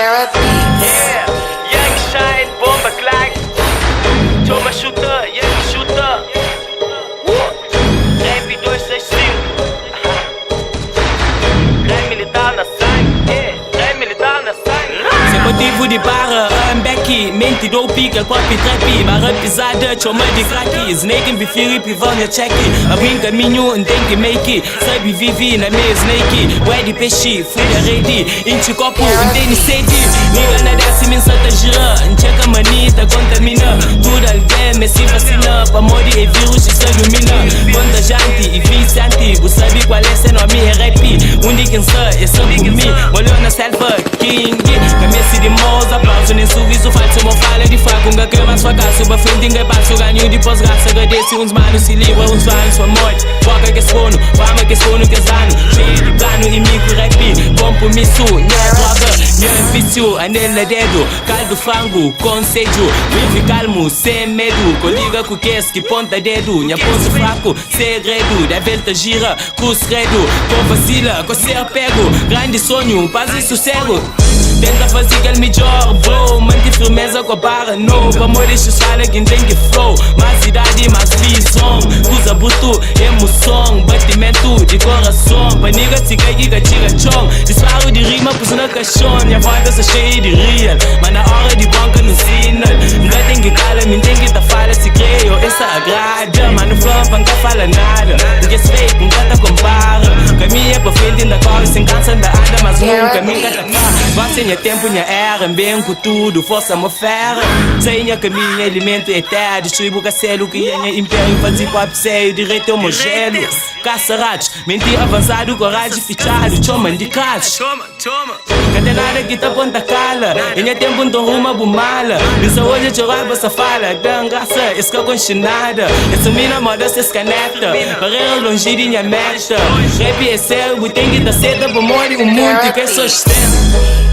Era Beats. Yeah, Young Shine, bomba clack. Toma shooter, Young shooter. Rap 265. Rap militar na sangue. Rap militar na sangue. Sem motivo de barra, Becky, mente do pica, pop trap, barra pisada, chama de crack. Snake em bifiri, pivão e check. Abrir caminho, tem que make. Sabe vive na minha snake. Ué de peixe, folha ready. Enche copo, tem sede. Liga na desce, me santa gira. Checa manita, contamina. Tudo alguém, me se vacina. Pra morrer e vírus se ilumina. Contagiante e viciante. Você sabe qual é, cê não é minha rap. Onde quem sabe, é só por mim. Molhou na selva, king. Camisa de moça, aplauso, nem sorriso falso. Uma fala de fraco, um que vai sua casa. Suba frente, ninguém passo, ganho de pós-graça. Agradece uns manos, se livra, uns fãs, sua morte. Foca que é sono, fama que é sono, que é zano. Cheio de plano e micro rap. Compromisso, minha droga, meu vício. Anela dedo, caldo frango, conselho. Vive calmo, sem medo. Coliga com que ponta dedo. Minha ponto fraco, segredo. Da volta gira, cruz credo. Com vacila, com ser pego. Grande sonho, paz e sossego. Tenta fazer aquele melhor, bro. Mantém firmeza com a barra, no. Pra morrer, fala quem tem que flow. Mais idade, mais visão. Usa buto, emoção. Batimento de coração. Paniga, tica, giga, tira, chão. Disparo de rima, pus na caixão. Minha voz tá cheia de real. Mas na hora de banca no sinal. Nunca tem que cala, me tem que tá fala. Se creio, essa agrada. Mas no flow, nunca fala nada. Porque se fake, nunca tá compara. Caminha pra frente, ainda corre, sem cansa da anda. Mas um caminho que tá fácil. Minha tempo, minha era, bem com tudo, força uma fera. Sei minha caminho, alimento eterno. Distribuo cacelo que é minha império. Fazer pop sério, direito ao mogelo. Caça ratos, mentir avançado, coragem fichado. Choma de crash. Cadê nada que tá ponta cala? Minha tempo não ruma bumala. Isso hoje eu raiva essa fala. Dan graça, esca conchinada. Essa mina moda se escaneta. Barreira longe de minha meta. Rap é sério, tem que dar seta pra morrer o mundo que é sustenta.